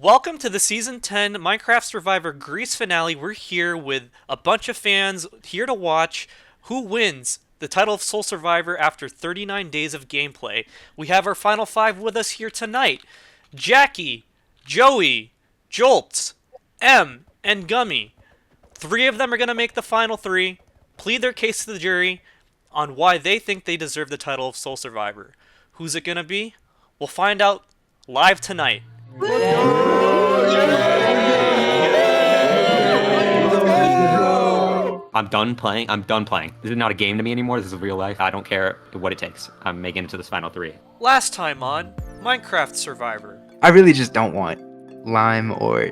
Welcome to the Season 10 Minecraft Survivor Greece finale. We're here with a bunch of fans here to watch who wins the title of Sole Survivor after 39 days of gameplay. We have our final five with us here tonight. Jackie, Joey, Jolts, M, and Gummy. Three of them are going to make the final three, plead their case to the jury on why they think they deserve the title of Sole Survivor. Who's it going to be? We'll find out live tonight. I'm done playing. This is not a game to me anymore. This is real life. I don't care what it takes. I'm making it to this final three. Last time on Minecraft Survivor. I really just don't want Lime or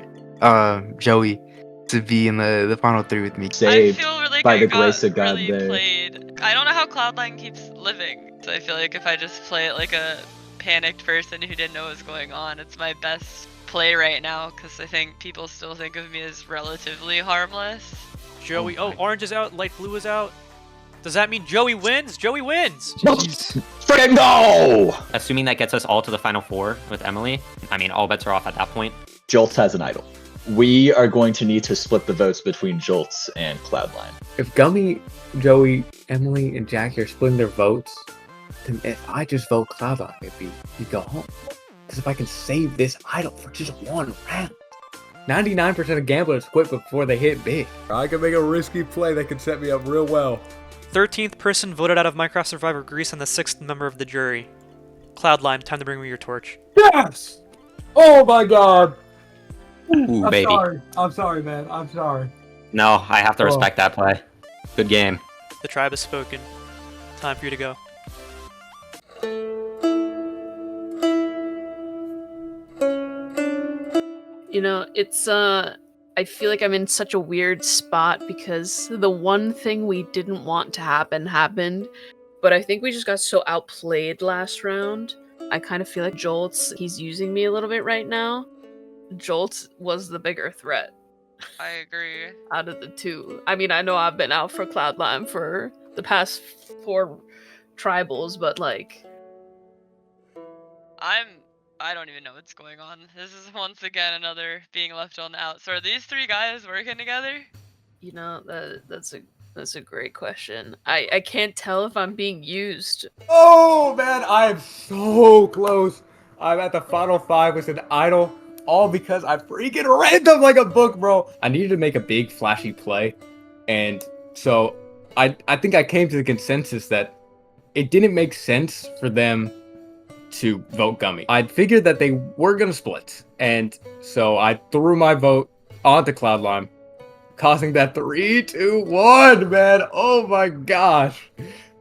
Joey to be in the final three with me. Saved I feel like by I the got grace of God really there. played. I don't know how Cloud9 keeps living. So I feel like if I just play it like a panicked person who didn't know what was going on, it's my best play right now because I think people still think of me as relatively harmless. Joey, orange is out, light blue is out. Does that mean Joey wins? Joey wins! Friggin' no! Assuming that gets us all to the final four with Emily, I mean, all bets are off at that point. Jolts has an idol. We are going to need to split the votes between Jolts and Cloud9. If Gummy, Joey, Emily, and Jackie are splitting their votes, then if I just vote Cloud9, maybe you go home. Because if I can save this idol for just one round, 99% of gamblers quit before they hit big. I can make a risky play that could set me up real well. 13th person voted out of Minecraft Survivor Greece and the 6th member of the jury. Cloud9, time to bring me your torch. Yes! Oh my god! Ooh, baby. I'm sorry, man. I'm sorry. No, I have to respect that play. Good game. The tribe has spoken. Time for you to go. You know, I feel like I'm in such a weird spot because the one thing we didn't want to happen happened, but I think we just got so outplayed last round. I kind of feel like Jolts, he's using me a little bit right now. Jolts was the bigger threat I agree. out of the two. I mean, I know I've been out for Cloud9 for the past 4 tribals, but like... I don't even know what's going on. This is once again another being left on the out. So are these three guys working together? You know, that's a great question. I can't tell if I'm being used. Oh man, I am so close. I'm at the final 5 with an idol, all because I freaking read them like a book, bro. I needed to make a big flashy play, and so I think I came to the consensus that it didn't make sense for them to vote Gummy. I figured that they were gonna split, and so I threw my vote onto Cloud9, causing that 3-2-1, man. Oh my gosh,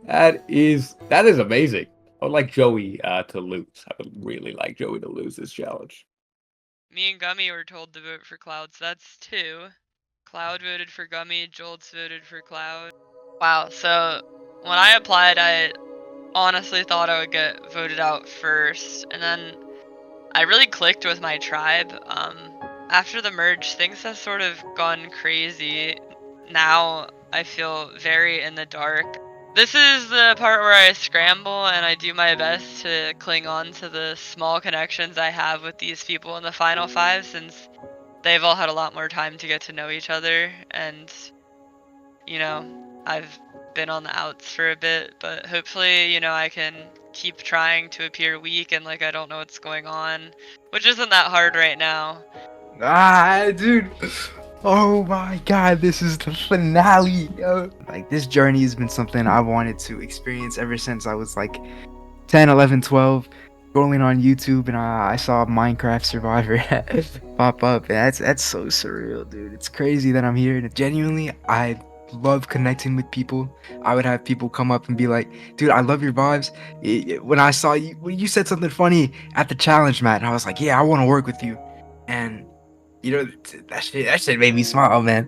that is amazing. I would like Joey to lose. I would really like Joey to lose this challenge. Me and Gummy were told to vote for Cloud, so that's 2. Cloud voted for Gummy, Jolts voted for Cloud. Wow, so when I applied, I honestly thought I would get voted out first, and then I really clicked with my tribe. After the merge, things have sort of gone crazy. Now I feel very in the dark. This is the part where I scramble and I do my best to cling on to the small connections I have with these people in the final 5, since they've all had a lot more time to get to know each other, and you know, I've been on the outs for a bit, but hopefully, you know, I can keep trying to appear weak and like I don't know what's going on, which isn't that hard right now. Dude. Oh my god, this is the finale, yo. Like, this journey has been something I wanted to experience ever since I was like 10, 11, 12, scrolling on YouTube, and I saw Minecraft Survivor pop up. And that's so surreal, dude. It's crazy that I'm here. And genuinely, I love connecting with people. I would have people come up and be like, dude, I love your vibes. When I saw you, when you said something funny at the challenge, Matt, and I was like, yeah, I want to work with you. And you know, that shit made me smile, man.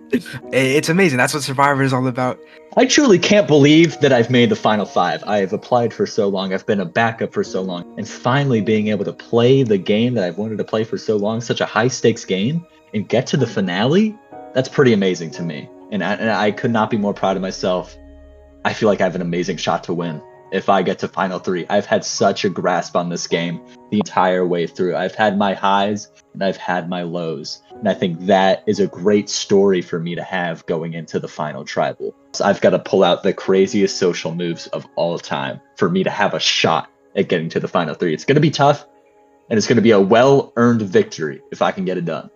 It's amazing. That's what Survivor is all about. I truly can't believe that I've made the final 5. I have applied for so long. I've been a backup for so long. And finally being able to play the game that I've wanted to play for so long, such a high stakes game, and get to the finale, that's pretty amazing to me. And I could not be more proud of myself. I feel like I have an amazing shot to win. if I get to Final 3. I've had such a grasp on this game the entire way through. I've had my highs and I've had my lows. And I think that is a great story for me to have going into the final tribal. So I've got to pull out the craziest social moves of all time for me to have a shot at getting to the Final 3. It's going to be tough, and it's going to be a well-earned victory if I can get it done.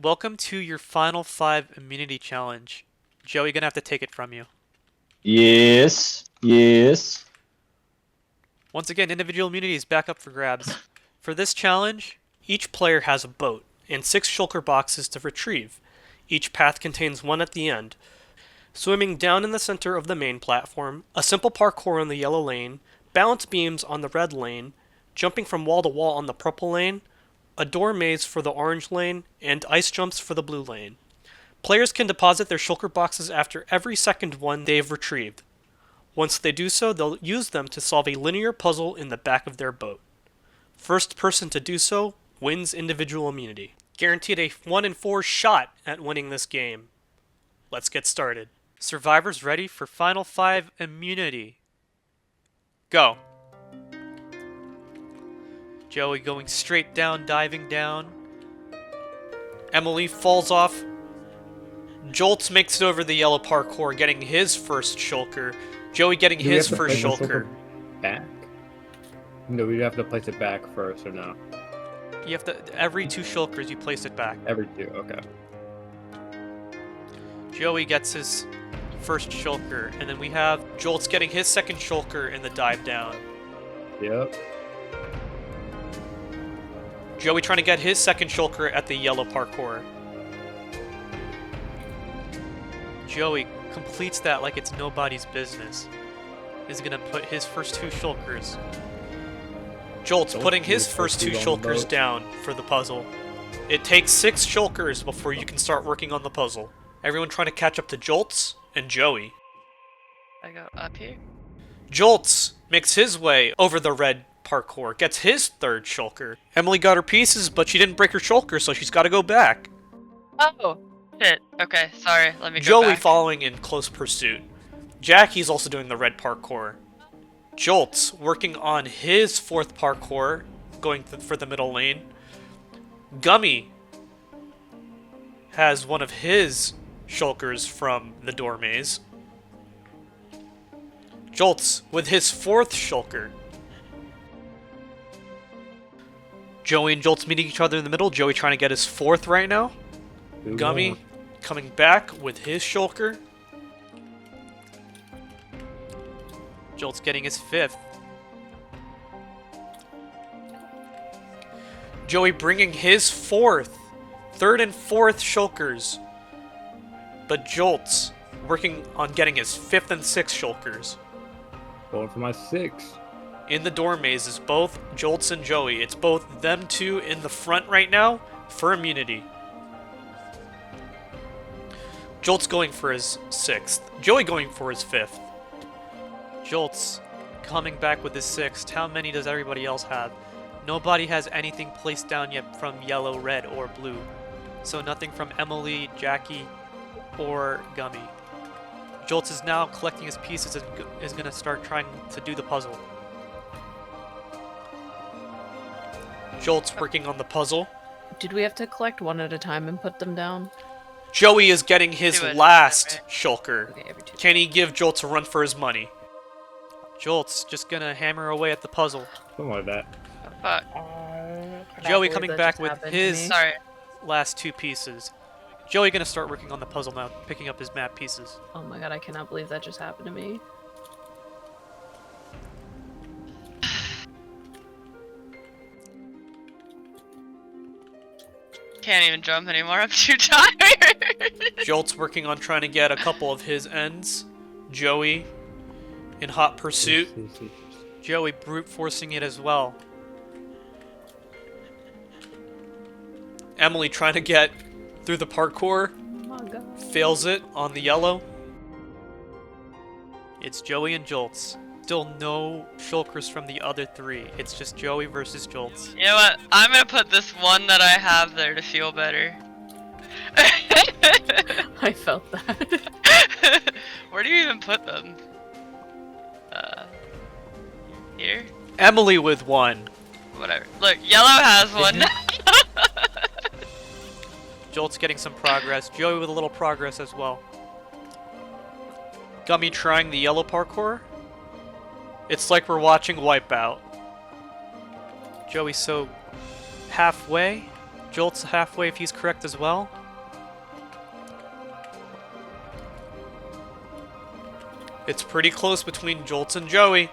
Welcome to your Final 5 immunity challenge. Joey, gonna have to take it from you. Yes. Once again, individual immunity is back up for grabs. For this challenge, each player has a boat and 6 shulker boxes to retrieve. Each path contains one at the end. Swimming down in the center of the main platform, a simple parkour on the yellow lane, balance beams on the red lane, jumping from wall to wall on the purple lane, a door maze for the orange lane, and ice jumps for the blue lane. Players can deposit their shulker boxes after every second one they have retrieved. Once they do so, they'll use them to solve a linear puzzle in the back of their boat. First person to do so wins individual immunity. Guaranteed a 1 in 4 shot at winning this game. Let's get started. Survivors ready for Final 5 immunity. Go. Joey going straight down, diving down. Emily falls off. Jolts makes it over the yellow parkour, getting his first shulker. Joey getting Do we his have to first place the shulker. back? No, we have to place it back first, or no? You have to, every 2 shulkers, you place it back. Every 2, okay. Joey gets his first shulker, and then we have Jolts getting his second shulker in the dive down. Yep. Joey trying to get his second shulker at the yellow parkour. Joey completes that like it's nobody's business. He's gonna put his first 2 shulkers. Jolt's putting his first 2 shulkers down for the puzzle. It takes 6 shulkers before you can start working on the puzzle. Everyone trying to catch up to Jolts and Joey. I go up here. Jolts makes his way over the red parkour, gets his 3rd shulker. Emily got her pieces, but she didn't break her shulker, so she's got to go back. Oh, shit. Okay, sorry. Let me go Joey back. following in close pursuit. Jackie's also doing the red parkour. Jolts working on his 4th parkour, going for the middle lane. Gummy has one of his shulkers from the door maze. Jolts with his 4th shulker. Joey and Jolts meeting each other in the middle. Joey trying to get his 4th right now. Gummy coming back with his shulker. Jolt's getting his 5th. Joey bringing his 4th. 3rd and 4th shulkers. But Jolt's working on getting his 5th and 6th shulkers. Going for my 6. In the door maze is both Jolts and Joey. It's both them 2 in the front right now for immunity. Jolt's going for his 6th. Joey going for his 5th. Jolt's coming back with his 6th. How many does everybody else have? Nobody has anything placed down yet from yellow, red, or blue. So nothing from Emily, Jackie, or Gummy. Jolts is now collecting his pieces and is going to start trying to do the puzzle. Jolt's working on the puzzle. Did we have to collect one at a time and put them down? Joey is getting his Do it last that way. shulker. Okay, every two. Can he give Jolts a run for his money? Jolt's just gonna hammer away at the puzzle. Something like that. Fuck. Joey believe coming that back just with happened to his me. Sorry. last 2 pieces. Joey gonna start working on the puzzle now, picking up his map pieces. Oh my god, I cannot believe that just happened to me. Can't even jump anymore. I'm too tired. Jolt's working on trying to get a couple of his ends. Joey in hot pursuit. Joey brute forcing it as well. Emily trying to get through the parkour. Oh my god. Fails it on the yellow. It's Joey and Jolts. Still no shulkers from the other 3. It's just Joey versus Jolts. You know what? I'm gonna put this one that I have there to feel better. I felt that. Where do you even put them? Here? Emily with 1. Whatever. Look, yellow has one. Jolt's getting some progress. Joey with a little progress as well. Gummy trying the yellow parkour. It's like we're watching Wipeout. Joey's so halfway. Jolt's halfway if he's correct as well. It's pretty close between Jolts and Joey.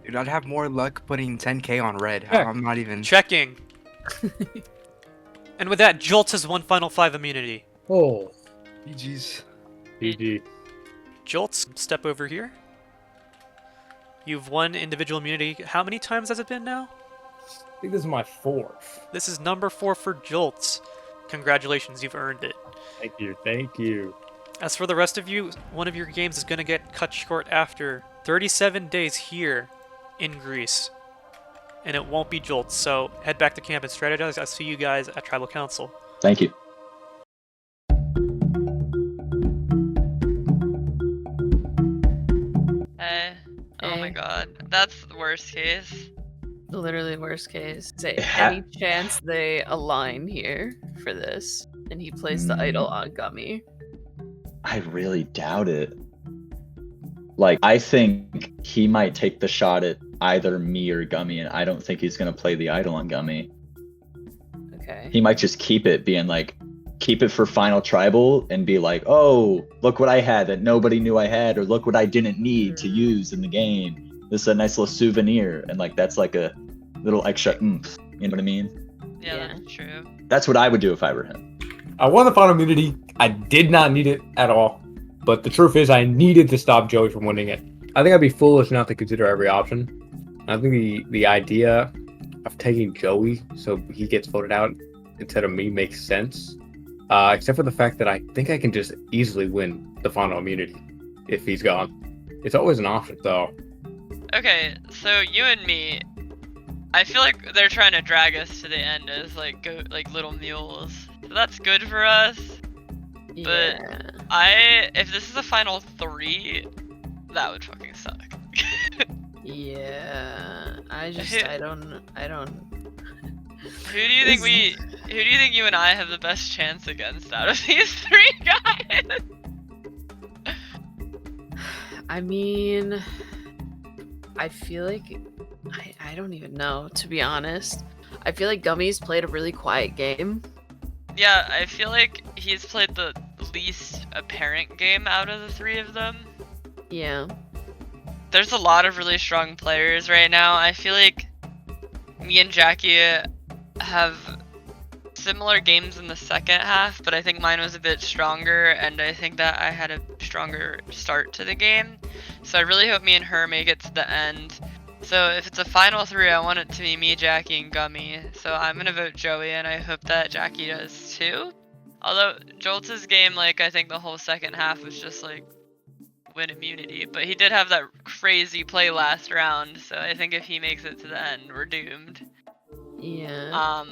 Dude, I'd have more luck putting 10k on red. Yeah. I'm not even. Checking. And with that, Jolts has 1 final 5 immunity. Oh, GG's. GG. Jolts, step over here. You've won individual immunity. How many times has it been now? I think this is my 4th. This is number 4 for Jolts. Congratulations, you've earned it. Thank you, thank you. As for the rest of you, one of your games is going to get cut short after 37 days here in Greece. And it won't be Jolts, so head back to camp and strategize. I'll see you guys at Tribal Council. Thank you. Oh my god. That's the worst case. Literally worst case. Say Ha- any chance they align here for this, and he plays the idol on Gummy. I really doubt it. Like, I think he might take the shot at either me or Gummy, and I don't think he's gonna play the idol on Gummy. Okay. He might just keep it, being like, keep it for final tribal and be like, oh, look what I had that nobody knew I had, or look what I didn't need to use in the game. This is a nice little souvenir, and like that's like a little extra oomph. You know what I mean? Yeah, Yeah. that's true. That's what I would do if I were him. I won the final immunity. I did not need it at all. But the truth is, I needed to stop Joey from winning it. I think I'd be foolish not to consider every option. I think the idea of taking Joey so he gets voted out instead of me makes sense. Except for the fact that I think I can just easily win the final immunity if he's gone. It's always an option, though. Okay, so you and me, I feel like they're trying to drag us to the end as like little mules. So that's good for us. But Yeah. if this is the final 3, that would fucking suck. Yeah. I don't. Who do you think you and I have the best chance against out of these 3 guys? I mean, I feel like I don't even know, to be honest. I feel like Gummy's played a really quiet game. Yeah, I feel like he's played the least apparent game out of the 3 of them. Yeah. There's a lot of really strong players right now. I feel like me and Jackie have similar games in the second half, but I think mine was a bit stronger, and I think that I had a stronger start to the game. So I really hope me and her make it to the end. So if it's a final 3, I want it to be me, Jackie, and Gummy. So I'm gonna vote Joey, and I hope that Jackie does too. Although Jolts' game, like, I think the whole second half was just like win immunity, but he did have that crazy play last round, so I think if he makes it to the end, we're doomed. Yeah.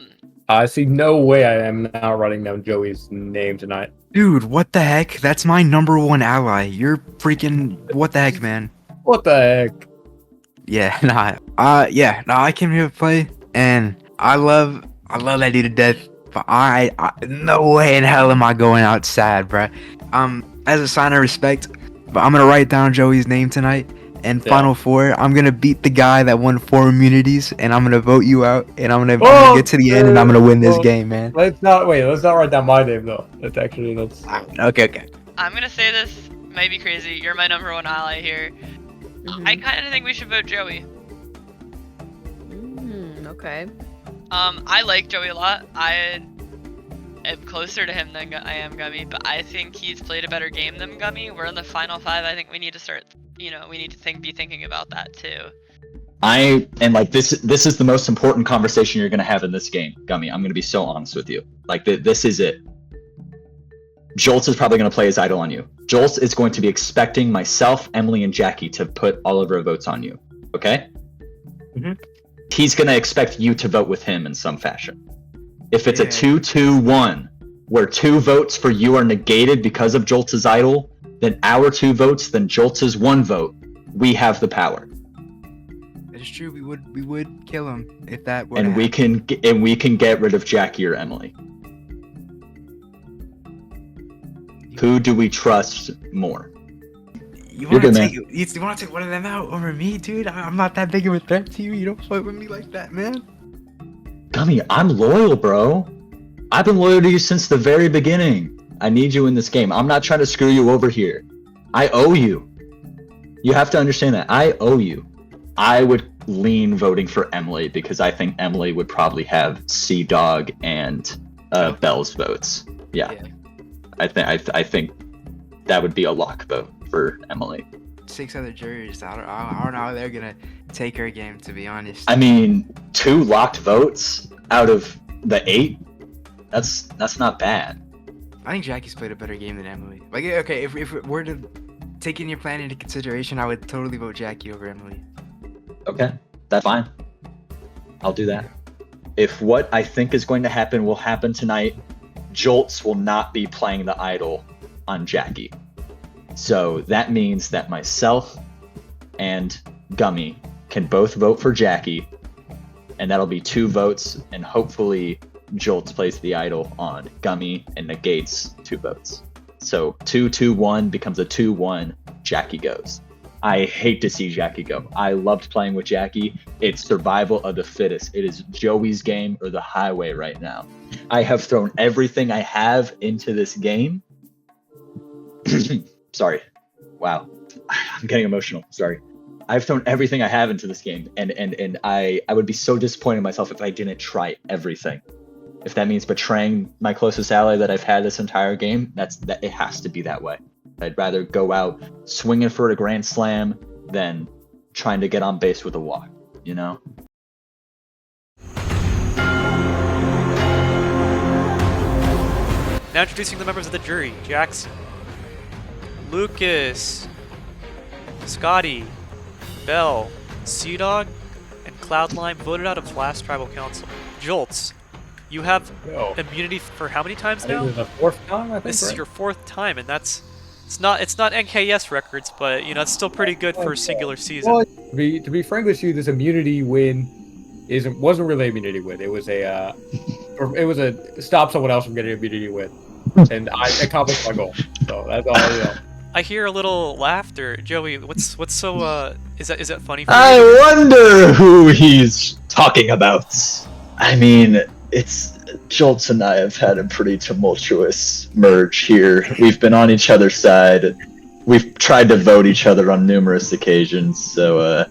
I see no way I am now writing down Joey's name tonight. Dude, what the heck? That's my #1 ally. You're freaking what the heck, man? What the heck? Yeah, I came here to play, and I love that dude to death. But I no way in hell am I going out sad, bruh. As a sign of respect, but I'm gonna write down Joey's name tonight. And Yeah. Final Four, I'm gonna beat the guy that won 4 immunities, and I'm gonna vote you out, and I'm gonna get to the end, and I'm gonna win this game, man. Let's not write down my name though. That's Okay. I'm gonna say this might be crazy. You're my #1 ally here. I kind of think we should vote Joey. Okay. I like Joey a lot. I am closer to him than I am Gummy, but I think he's played a better game than Gummy. We're in the final 5. I think we need to start. We need to be thinking about that too. This is the most important conversation you're gonna have in this game, Gummy. I'm gonna be so honest with you. Like this is it. Jolts is probably gonna play his idol on you. Jolts is going to be expecting myself, Emily, and Jackie to put all of our votes on you. Okay? Mhm. He's gonna expect you to vote with him in some fashion. If it's a Yeah. 2-2-1, where 2 votes for you are negated because of Jolts' idol, then our 2 votes, then Jolts' 1 vote, we have the power. It's true. We would kill him if that were. And we can get rid of Jackie or Emily. Who do we trust more? You You're want good, to take one of them out over me, dude? I'm not that big of a threat to you. You don't fight with me like that, man. Gummy, I'm loyal, bro. I've been loyal to you since the very beginning. I need you in this game. I'm not trying to screw you over here. I owe you. You have to understand that. I owe you. I would lean voting for Emily because I think Emily would probably have Sea Dog and Bell's votes. Yeah. I think that would be a lock vote for Emily. 6 other jurors. I don't know how they're gonna take her game, to be honest. I mean, 2 locked votes out of the 8. That's not bad. I think Jackie's played a better game than Emily. Like, okay, if we're to taking your plan into consideration, I would totally vote Jackie over Emily. Okay, that's fine. I'll do that. If what I think is going to happen will happen tonight, Jolts will not be playing the idol on Jackie. So that means that myself and Gummy can both vote for Jackie, and that'll be 2 votes, and hopefully Jolts plays the idol on Gummy and negates 2 votes. So 2-2-1 becomes a 2-1, Jackie goes. I hate to see Jackie go. I loved playing with Jackie. It's survival of the fittest. It is Joey's game or the highway right now. I have thrown everything I have into this game. Sorry. Wow. I'm getting emotional. Sorry. I've thrown everything I have into this game, and I would be so disappointed in myself if I didn't try everything. If that means betraying my closest ally that I've had this entire game, that it has to be that way. I'd rather go out swinging for a grand slam than trying to get on base with a walk, you know? Now introducing the members of the jury. Jackson, Lucas, Scotty, Bell, Sea Dog, and Cloudlime voted out of last tribal council. Jolts, you have immunity for how many times now? This is the 4th time, I think. This is your 4th time, and it's not NKS records, but it's still pretty good for a singular season. Well, to be frank with you, this immunity win wasn't really an immunity win. It was a stop someone else from getting an immunity win, and I accomplished my goal. So that's all I know. I hear a little laughter, Joey. What's so? Is that funny for you? I wonder who he's talking about. I mean, it's Jolts and I have had a pretty tumultuous merge here. We've been on each other's side. We've tried to vote each other on numerous occasions, so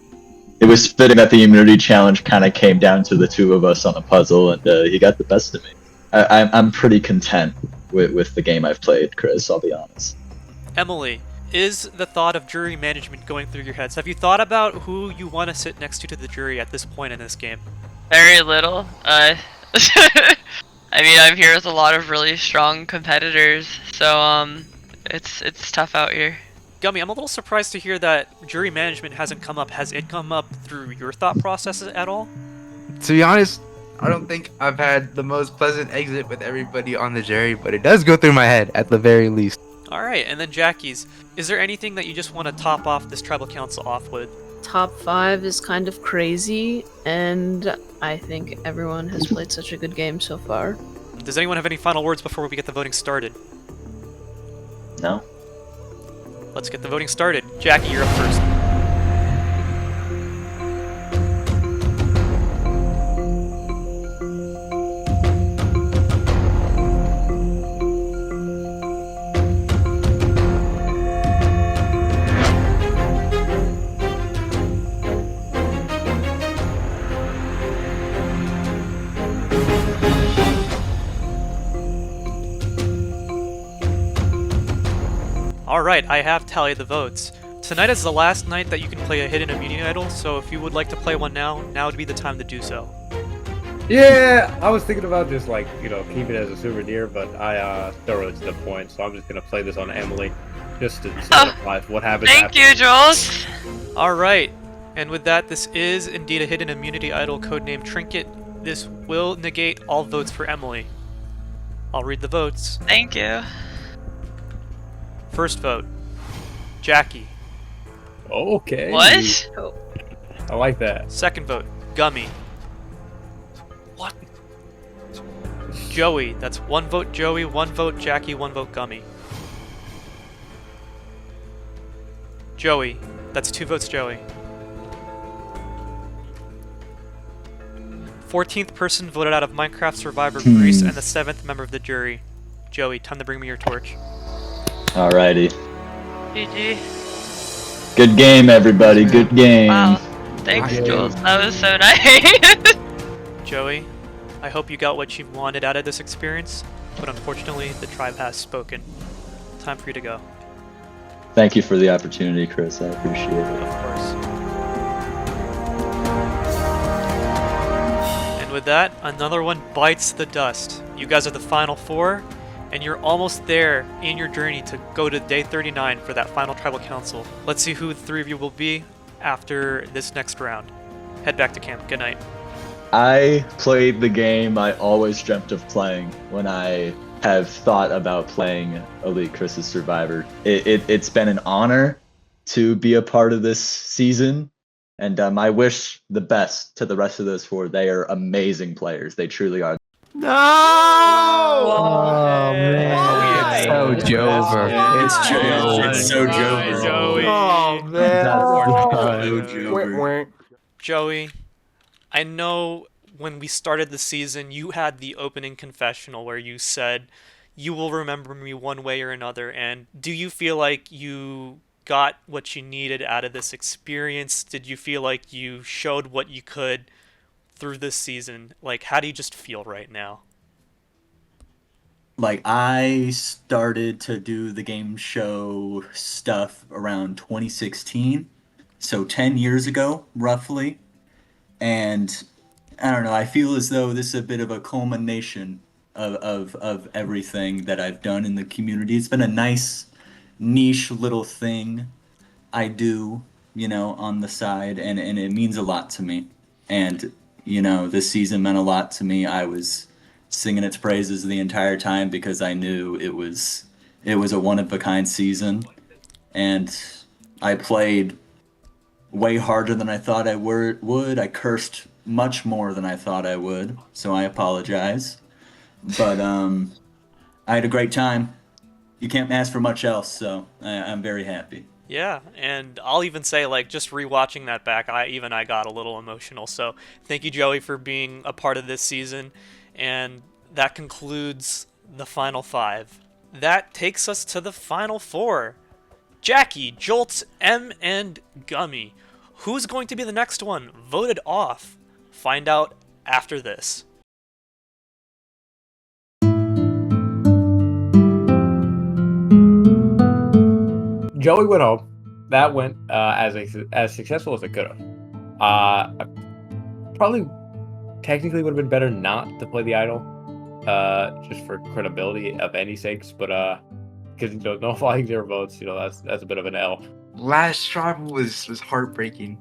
it was fitting that the immunity challenge kind of came down to the 2 of us on a puzzle, and he got the best of me. I'm pretty content with the game I've played, Chris, I'll be honest. Emily, is the thought of jury management going through your heads? Have you thought about who you want to sit next to the jury at this point in this game? Very little. I mean, I'm here with a lot of really strong competitors, so it's tough out here. Gummy, I'm a little surprised to hear that jury management hasn't come up. Has it come up through your thought processes at all? To be honest, I don't think I've had the most pleasant exit with everybody on the jury, but it does go through my head at the very least. All right, and then Jackie's. Is there anything that you just want to top off this tribal council off with? Top 5 is kind of crazy, and I think everyone has played such a good game so far. Does anyone have any final words before we get the voting started? No? Let's get the voting started. Jackie, you're up first. Alright, I have tallied the votes. Tonight is the last night that you can play a hidden immunity idol, so if you would like to play one now would be the time to do so. Yeah, I was thinking about just like, keep it as a souvenir, but I thoroughly to the point, so I'm just gonna play this on Emily, just to solidify what happens Thank after. you, Jules. Alright, and with that, this is indeed a hidden immunity idol codenamed Trinket. This will negate all votes for Emily. I'll read the votes. Thank you. First vote, Jackie. Okay. What? Oh, I like that. Second vote, Gummy. What? Joey. That's 1 vote Joey, 1 vote Jackie, 1 vote Gummy. Joey. That's 2 votes Joey. 14th person voted out of Minecraft Survivor Greece and the 7th member of the jury. Joey, time to bring me your torch. Alrighty. GG. Good game, everybody. Good game. Wow. Thanks, Yeah. Jules. That was so nice. Joey, I hope you got what you wanted out of this experience, but unfortunately, the tribe has spoken. Time for you to go. Thank you for the opportunity, Chris. I appreciate it. Of course. And with that, another one bites the dust. You guys are the final 4, and you're almost there in your journey to go to day 39 for that final tribal council. Let's see who the 3 of you will be after this next round. Head back to camp. Good night. I played the game I always dreamt of playing when I have thought about playing Elite Chris's Survivor. It's been an honor to be a part of this season, and I wish the best to the rest of those 4. They are amazing players. They truly are. No! Oh, man. It's so Jover. It's Joe. It's so Joey. Joe. Oh, man. Joey, I know when we started the season, you had the opening confessional where you said, "You will remember me one way or another." And do you feel like you got what you needed out of this experience? Did you feel like you showed what you could through this season? Like, how do you just feel right now? Like, I started to do the game show stuff around 2016, so 10 years ago, roughly. And I don't know, I feel as though this is a bit of a culmination of everything that I've done in the community. It's been a nice, niche little thing I do, on the side, and it means a lot to me. And, this season meant a lot to me. I was singing its praises the entire time because I knew it was a one-of-a-kind season. And I played way harder than I thought I would. I cursed much more than I thought I would, so I apologize. But I had a great time. You can't ask for much else, so I'm very happy. Yeah, and I'll even say, like, just rewatching that back, I got a little emotional. So thank you, Joey, for being a part of this season. And that concludes the final 5. That takes us to the final 4. Jackie, Jolts, M, and Gummy. Who's going to be the next one voted off? Find out after this. Joey went home. That went as successful as it could have. Probably technically would have been better not to play the idol, just for credibility of any sakes. But because no flying 0 votes, that's a bit of an L. Last tribal was heartbreaking.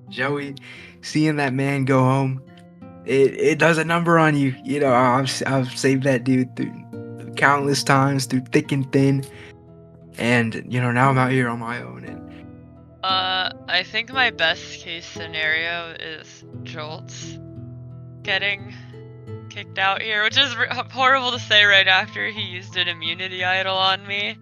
Joey, seeing that man go home, it does a number on you. You know, I've saved that dude through countless times, through thick and thin, and you know now I'm out here on my own. And I think my best case scenario is Jolt's getting kicked out here, which is horrible to say right after he used an immunity idol on me.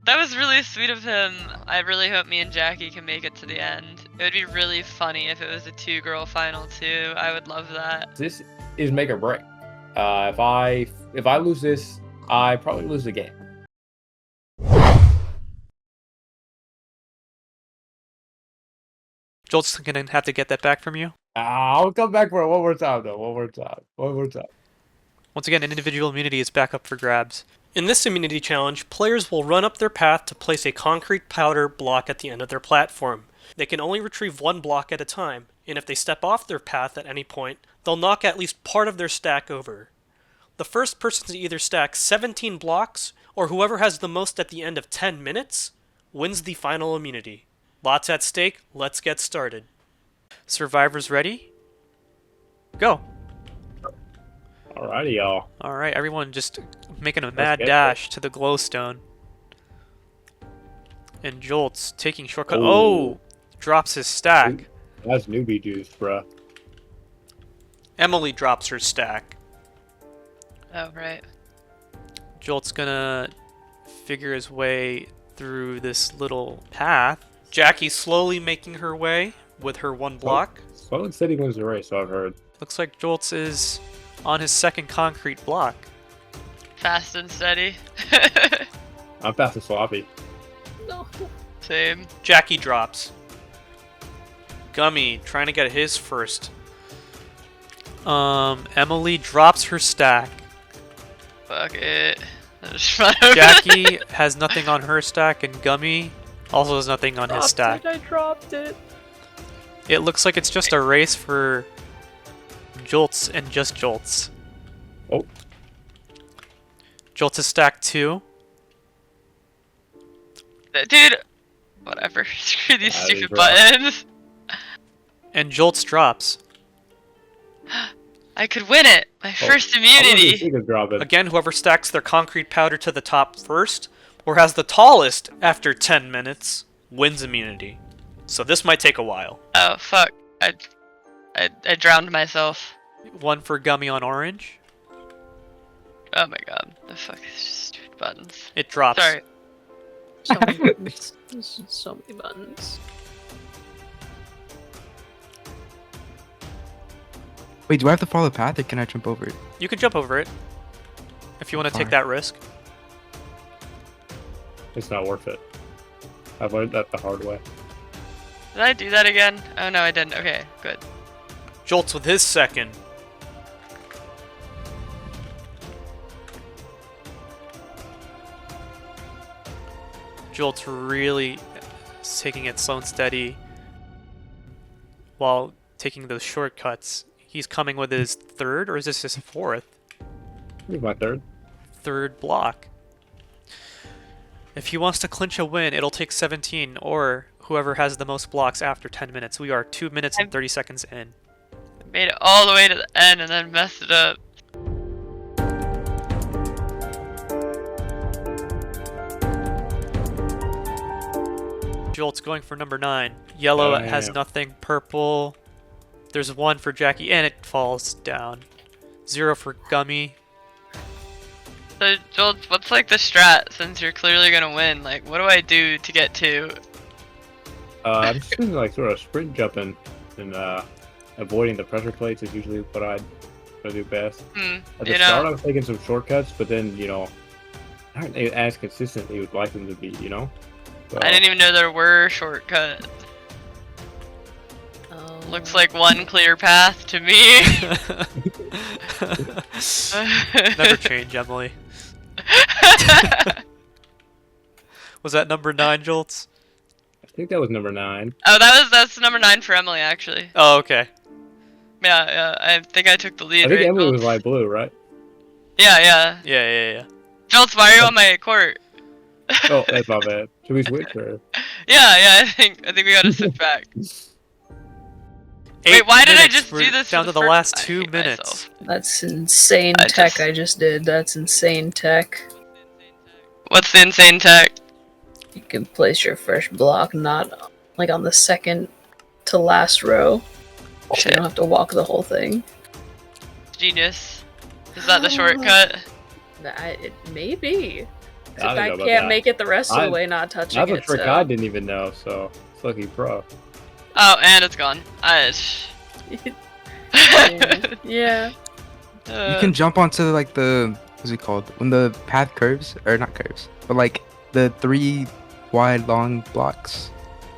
That was really sweet of him. I really hope me and Jackie can make it to the end. It would be really funny if it was a 2-girl final too. I would love that. This is make or break. If I lose this, I probably lose the game. Jolt's gonna have to get that back from you. I'll come back for it one more time, though. One more time. Once again, an individual immunity is back up for grabs. In this immunity challenge, players will run up their path to place a concrete powder block at the end of their platform. They can only retrieve one block at a time, and if they step off their path at any point, they'll knock at least part of their stack over. The first person to either stack 17 blocks, or whoever has the most at the end of 10 minutes, wins the final immunity. Lots at stake, let's get started. Survivors ready? Go! Alrighty, y'all. Alright, everyone just making a mad get dash to the glowstone. And Jolt's taking shortcut. Ooh. Oh! Drops his stack. That's newbie juice, bruh. Emily drops her stack. Oh, right. Jolt's gonna figure his way through this little path. Jackie's slowly making her way with her one block. Sloan said he wins the race, so I've heard. Looks like Jolt's is on his second concrete block. Fast and steady. I'm fast and sloppy. No. Same. Jackie drops. Gummy trying to get his first. Emily drops her stack. Fuck it. I just run over Jackie has nothing on her stack, and Gummy also has nothing on his stack. I dropped it. It looks like it's just a race for Jolts and just Jolts. Oh. Jolts is stacked 2. Dude! Whatever. Screw these Ah, stupid they buttons. And Jolts drops. I could win it! My first immunity! She could drop it. Again, whoever stacks their concrete powder to the top first, or has the tallest after 10 minutes, wins immunity. So this might take a while. Oh, fuck. I drowned myself. One for Gummy on orange. Oh my god. The fuck is just stupid buttons. It drops. Sorry. So many buttons. There's so many buttons. wait, do I have to follow the path or can I jump over it? You can jump over it if you want to take Fine. that risk. It's not worth it. I've learned that the hard way. Did I do that again? Oh no, I didn't. Okay, good. Jolts with his second. Jolt's really taking it slow and steady while taking those shortcuts. He's coming with his third, or is this his fourth? Here's my third. Third block. If he wants to clinch a win, it'll take 17, or whoever has the most blocks after 10 minutes. We are 2 minutes and 30 seconds in. I made it all the way to the end and then messed it up. Jolt's going for number 9. Yellow has Damn. nothing. Purple. There's 1 for Jackie, and it falls down. 0 for Gummy. So, Joel, what's like the strat since you're clearly gonna win? Like, what do I do to get 2? I'm just doing like sort of sprint jumping and avoiding the pressure plates is usually what I do best. At the You start, I know, was taking some shortcuts, but then aren't they as consistent you would like them to be, So, I didn't even know there were shortcuts. Looks like one clear path to me. Never change, Emily. Was that number 9, Jolts? I think that was number 9. Oh, that's number 9 for Emily, actually. Oh, okay. Yeah, I think I took the lead. I think right, Emily was Jolts? light blue, right? Yeah. Yeah. Jolts, why are you on my court? Oh, that's my bad. Should we switch or? Yeah. I think we gotta sit back. 8 why did I minutes. just We're do this down for to the the last first- I 2 hate minutes. myself. That's insane I tech just- I just did. That's insane tech. What's the insane tech? You can place your first block not like on the second to last row. So you Shit. don't have to walk the whole thing. Genius. Is that the shortcut? It may be. If I don't I know about can't that. make it the rest of I- the way not touching That's a it. trick so. I didn't even know, so it's lucky pro. Oh, and it's gone. Yeah. You can jump onto like the what's it called when the path curves or not curves, but like the 3 wide long blocks.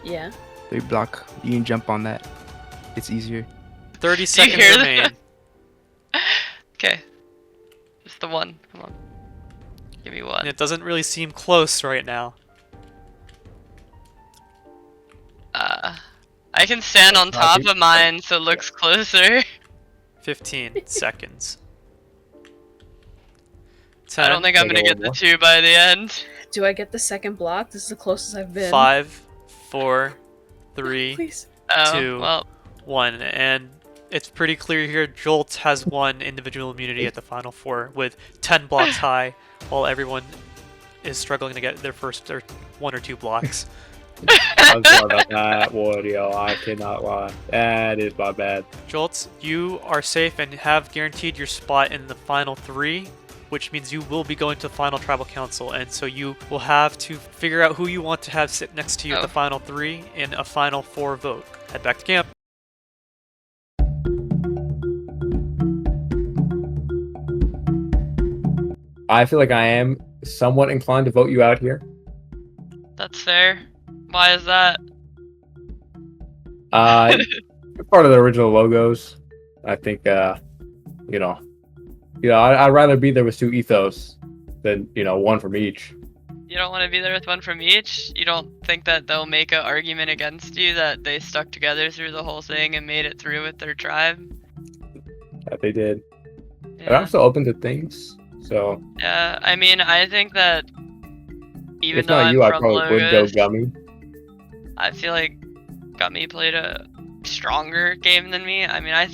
Yeah. 3 block. You can jump on that. It's easier. 30 you seconds hear that? remain. Okay. Just the one. Come on. Give me one. And it doesn't really seem close right now. I can stand on top of mine so it looks closer. 15 seconds. 10, I don't think I'm gonna get the 2 by the end. Do I get the second block? This is the closest I've been. 5, 4, 3, Please. Oh, 2, well. 1, and it's pretty clear here. Jolt has won individual immunity at the final 4 with 10 blocks high, while everyone is struggling to get their first or 1 or 2 blocks. I'm sorry about that one, yo. I cannot lie. That is my bad. Jolt, you are safe and have guaranteed your spot in the final 3, which means you will be going to the final tribal council, and so you will have to figure out who you want to have sit next to you at the final 3 in a final 4 vote. Head back to camp. I feel like I am somewhat inclined to vote you out here. That's fair. Why is that? You're part of the original logos. I think, I'd rather be there with 2 ethos than, 1 from each. You don't want to be there with 1 from each? You don't think that they'll make an argument against you that they stuck together through the whole thing and made it through with their tribe? That they did. Yeah. And I'm still open to things, so Yeah, I mean, I think that even if though not I'm you, I from probably would go Logos, Gummy. I feel like Gummy played a stronger game than me. I mean, I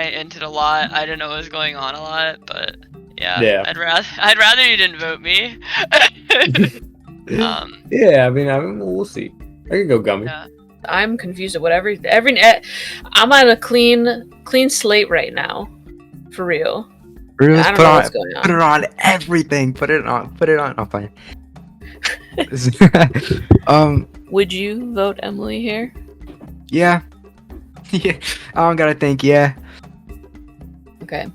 entered a lot. I didn't know what was going on a lot, but yeah. I'd rather you didn't vote me. Yeah, I mean, we'll see. I could go Gummy. Yeah. I'm confused at whatever. I'm on a clean slate right now, for real. Really, I don't know what's going on. Put it on everything. Put it on. I'm fine. Would you vote Emily here? Yeah. Yeah. I don't gotta think. Yeah. Okay.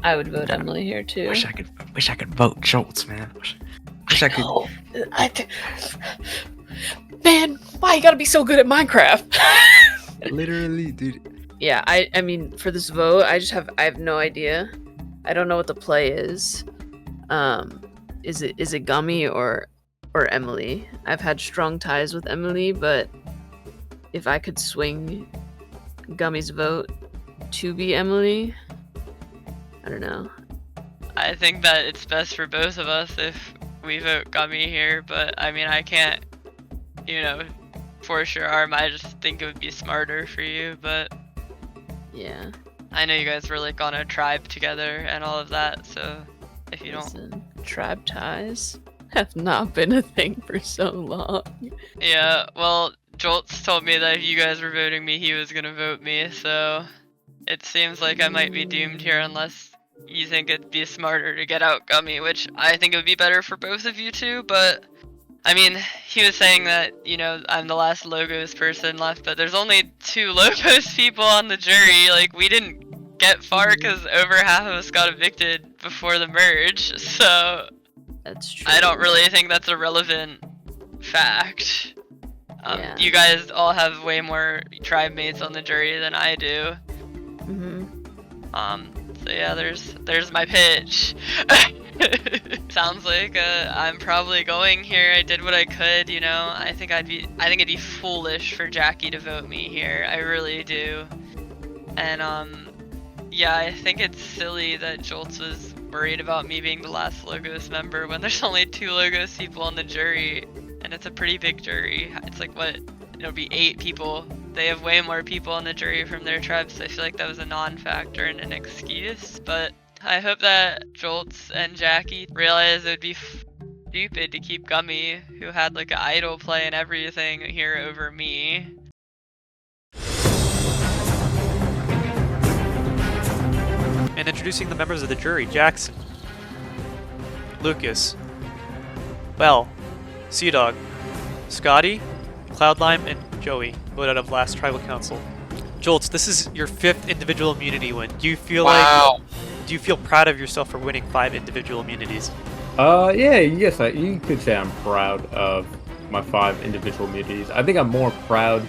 I would vote Emily here too. Wish I could vote Schultz, man. Wish I could. Oh, man, why you gotta be so good at Minecraft? Literally, dude. Yeah, I mean, for this vote, I have no idea. I don't know what the play is. Is it Gummy or Emily? I've had strong ties with Emily, but if I could swing Gummy's vote to be Emily, I don't know. I think that it's best for both of us if we vote Gummy here, but I mean, I can't, force your arm. I just think it would be smarter for you, but Yeah. I know you guys were like on a tribe together and all of that, so if you don't. Listen, tribe ties have not been a thing for so long. Yeah, well, Joltz told me that if you guys were voting me, he was gonna vote me, so it seems like I might be doomed here unless you think it'd be smarter to get out Gummy, which I think it would be better for both of you two, but I mean, he was saying that, I'm the last Logos person left, but there's only 2 Logos people on the jury. Like, we didn't get far because over half of us got evicted before the merge, so That's true. I don't really think that's a relevant fact. Yeah. You guys all have way more tribe mates on the jury than I do. So yeah, there's my pitch. Sounds like I'm probably going here. I did what I could, I think it'd be foolish for Jackie to vote me here. I really do. And yeah, I think it's silly that Joltz was worried about me being the last Logos member when there's only 2 Logos people on the jury, and it's a pretty big jury. It's like it'll be 8 people they have way more people on the jury from their tribes. So I feel like that was a non-factor and an excuse. But I hope that Jolts and Jackie realize it would be stupid to keep Gummy, who had like an idol play and everything, here over me. And introducing the members of the jury: Jackson, Lucas, Bell, Sea Dog, Scotty, Cloudlime, and Joey voted out of last tribal council. Jolts, this is your 5th individual immunity win. Do you feel do you feel proud of yourself for winning 5 individual immunities? Yeah, yes, you could say I'm proud of my 5 individual immunities. I think I'm more proud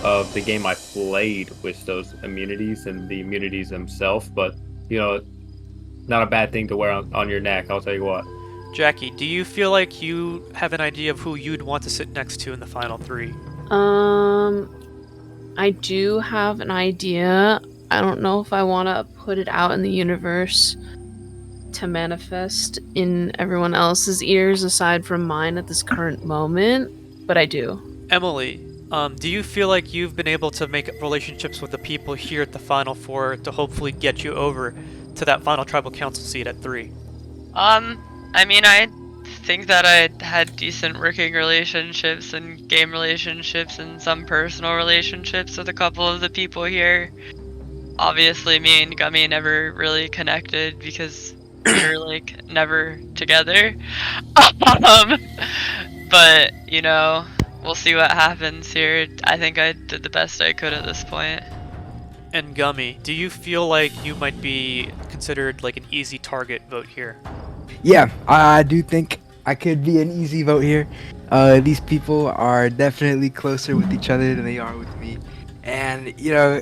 of the game I played with those immunities and the immunities themselves, but, you know, not a bad thing to wear on your neck, I'll tell you what. Jackie, do you feel like you have an idea of who you'd want to sit next to in the final 3? I do have an idea. I don't know if I want to put it out in the universe to manifest in everyone else's ears aside from mine at this current moment, but I do. Emily, do you feel like you've been able to make relationships with the people here at the Final 4 to hopefully get you over to that final tribal council seat at 3? I mean, I think that I had decent working relationships and game relationships and some personal relationships with a couple of the people here. Obviously, me and Gummy never really connected because we were like never together. But you know, we'll see what happens here. I think I did the best I could at this point. And Gummy, do you feel like you might be considered like an easy target vote here? Yeah, I do think I could be an easy vote here. These people are definitely closer with each other than they are with me, and you know,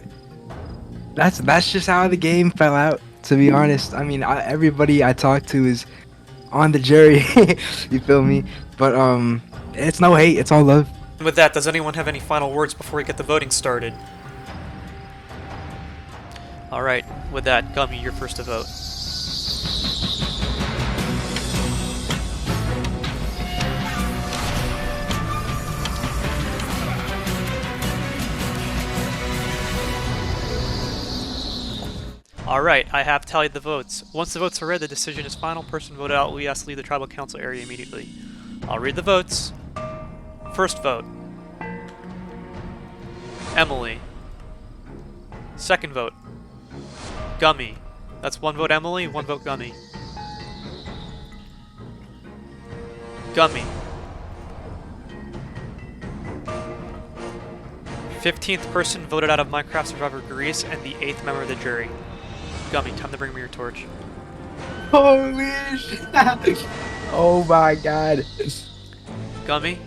that's just how the game fell out. To be honest, I mean, everybody I talk to is on the jury. You feel me? But it's no hate. It's all love. With that, does anyone have any final words before we get the voting started? All right. With that, Gummy, you're first to vote. Alright, I have tallied the votes. Once the votes are read, the decision is final. Person voted out will be asked to leave the tribal council area immediately. I'll read the votes. First vote: Emily. Second vote: Gummy. That's 1 vote Emily, 1 vote Gummy. Gummy. 15th person voted out of Minecraft Survivor Greece and the 8th member of the jury. Gummy, time to bring me your torch. Holy shit! Oh my god. Gummy,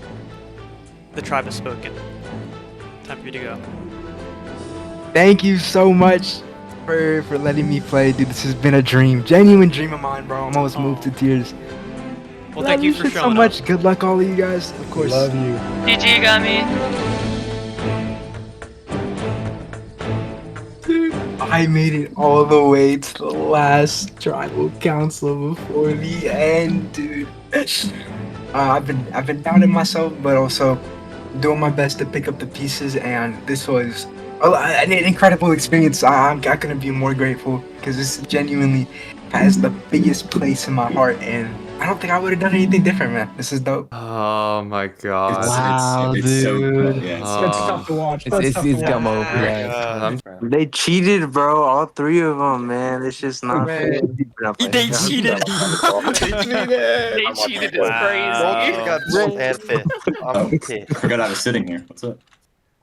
the tribe has spoken. Time for you to go. Thank you so much for letting me play, dude. This has been a dream, genuine dream of mine, bro. I'm almost moved to tears. Well, thank you for showing so much. up. Good luck, all of you guys. Of course. Love you. GG, Gummy. Dude, I made it all the way to the last tribal council before the end, dude. I've been doubting myself, but also doing my best to pick up the pieces, and this was an incredible experience. I'm gonna be more grateful because this genuinely has the biggest place in my heart, and I don't think I would have done anything different, man. This is dope. Oh my god. Wow, it's so cool. dude. Yeah, That's tough to watch. It's dumb over. Yeah. They cheated, bro. All 3 of them, man. It's just not fair. They cheated. They cheated. It's crazy. got fourth and fifth. I'm pissed. I forgot I was sitting here. What's up?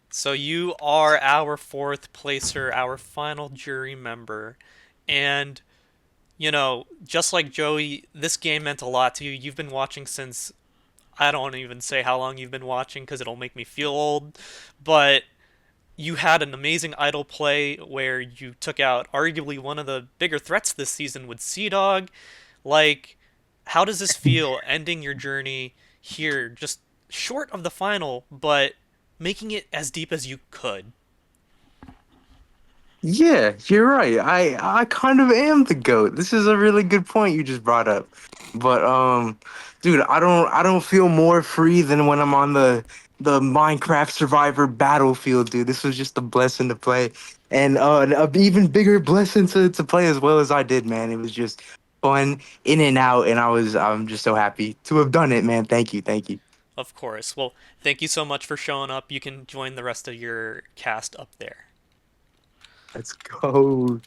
So you are our 4th placer, our final jury member, and you know, just like Joey, this game meant a lot to you. You've been watching since, I don't even say how long you've been watching because it'll make me feel old, but you had an amazing idle play where you took out arguably one of the bigger threats this season with Sea Dog. Like, how does this feel ending your journey here, just short of the final, but making it as deep as you could? Yeah, you're right. I kind of am the GOAT. This is a really good point you just brought up. But dude, I don't feel more free than when I'm on the the Minecraft Survivor Battlefield, dude. This was just a blessing to play, and an even bigger blessing to play as well as I did, man. It was just fun in and out, and I'm just so happy to have done it, man. Thank you, thank you. Of course. Well, thank you so much for showing up. You can join the rest of your cast up there. Let's go.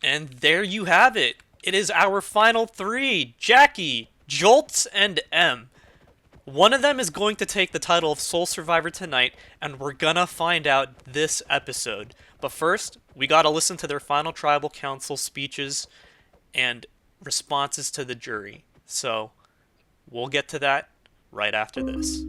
And there you have it. It is our final three: Jackie, Jolts, and M. One of them is going to take the title of Soul Survivor tonight, and we're gonna find out this episode. But first, we gotta listen to their final tribal council speeches and responses to the jury. So, we'll get to that right after this.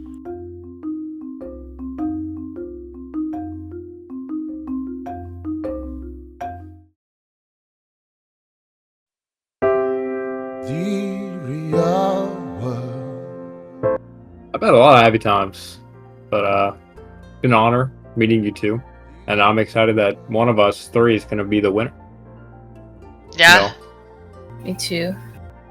I've had a lot of happy times, but it's an honor meeting you two, and I'm excited that one of us three is going to be the winner. Yeah, Me too.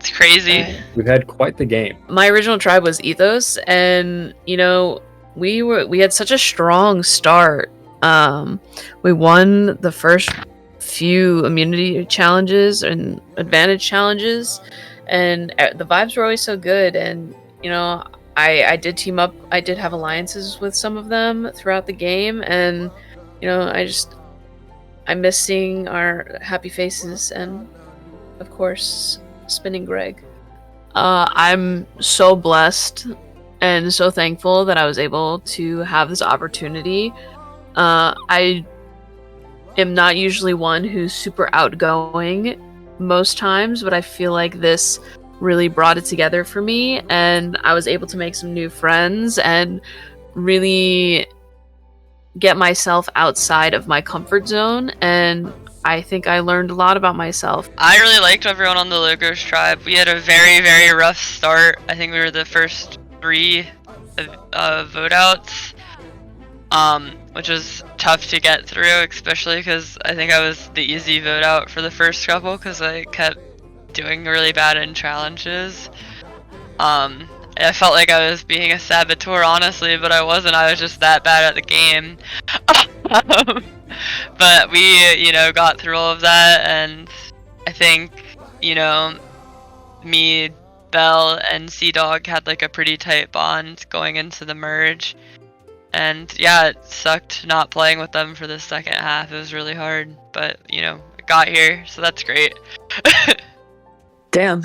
it's crazy. We've had quite the game. My original tribe was Ethos, and we had such a strong start. We won the first few immunity challenges and advantage challenges, and the vibes were always so good. And I did team up. I did have alliances with some of them throughout the game, and I miss seeing our happy faces and, of course, spinning Greg. I'm so blessed and so thankful that I was able to have this opportunity. I am not usually one who's super outgoing most times, but I feel like this really brought it together for me, and I was able to make some new friends and really get myself outside of my comfort zone, and I think I learned a lot about myself. I really liked everyone on the Logos tribe. We had a very, very rough start. I think we were the first 3 vote outs, which was tough to get through, especially because I think I was the easy vote out for the first couple because I kept doing really bad in challenges. I felt like I was being a saboteur, honestly, but I wasn't. I was just that bad at the game. But we, got through all of that, and I think, me, Belle, and Sea Dog had like a pretty tight bond going into the merge. And yeah, it sucked not playing with them for the second half. It was really hard, but I got here, so that's great. Damn.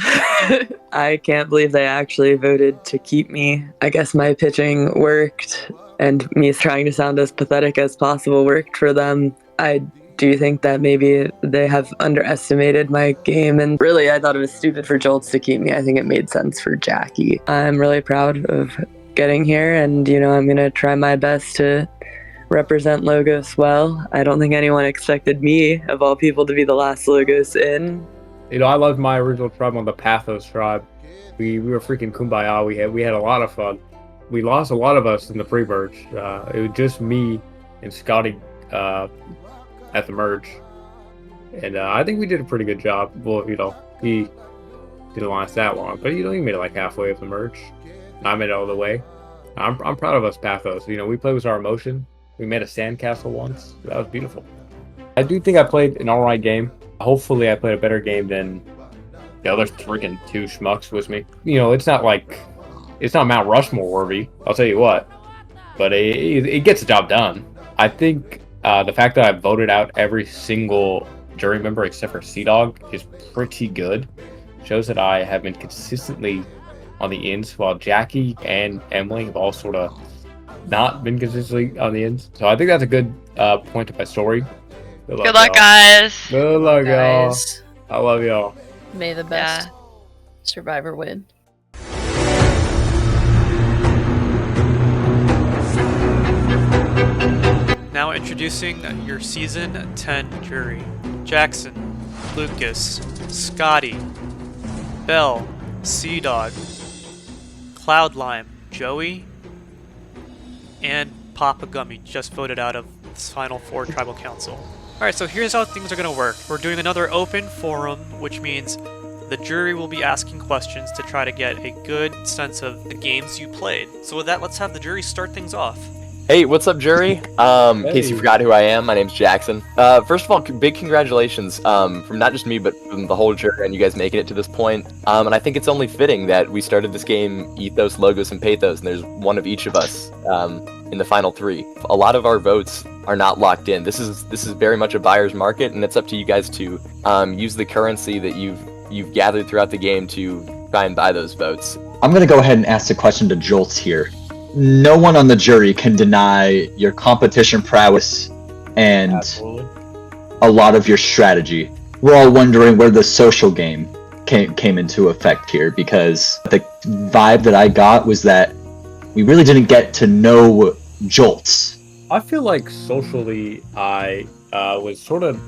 I can't believe they actually voted to keep me. I guess my pitching worked, and me trying to sound as pathetic as possible worked for them. I do think that maybe they have underestimated my game, and really I thought it was stupid for Jolts to keep me. I think it made sense for Jackie. I'm really proud of getting here, and I'm gonna try my best to represent Logos well. I don't think anyone expected me, of all people, to be the last Logos in. I loved my original tribe on the Pathos tribe. We were freaking kumbaya. We had a lot of fun. We lost a lot of us in the pre-merge. It was just me and Scotty at the merge, and I think we did a pretty good job. Well, he didn't last that long, but he made it like halfway of the merge. And I made it all the way. I'm proud of us, Pathos. We played with our emotion. We made a sandcastle once. That was beautiful. I do think I played an alright game. Hopefully I played a better game than the other freaking 2 schmucks with me. It's not Mount Rushmore worthy, I'll tell you what. But it gets the job done. I think the fact that I voted out every single jury member except for Sea Dog is pretty good. Shows that I have been consistently on the ends, while Jackie and Emily have all sort of not been consistently on the ends. So I think that's a good point of my story. Good luck, guys. Good luck, y'all. Guys, I love y'all. may the best survivor win. Now introducing your Season 10 jury. Jackson, Lucas, Scotty, Belle, Sea Dog, Cloudlime, Joey, and Papa Gummy just voted out of this final 4 tribal council. Alright, so here's how things are going to work. We're doing another open forum, which means the jury will be asking questions to try to get a good sense of the games you played. So with that, let's have the jury start things off. Hey, what's up, jury? In case you Hey. forgot who I am, my name's Jackson. First of all, big congratulations from not just me, but from the whole jury and you guys making it to this point. And I think it's only fitting that we started this game Ethos, Logos, and Pathos, and there's one of each of us in the final 3. A lot of our votes are not locked in. This is very much a buyer's market, and it's up to you guys to use the currency that you've gathered throughout the game to try and buy those votes. I'm gonna go ahead and ask the question to Jolts here. No one on the jury can deny your competition prowess and Absolutely. a lot of your strategy. We're all wondering where the social game came into effect here, because the vibe that I got was that we really didn't get to know Jolts. I feel like socially I was sort of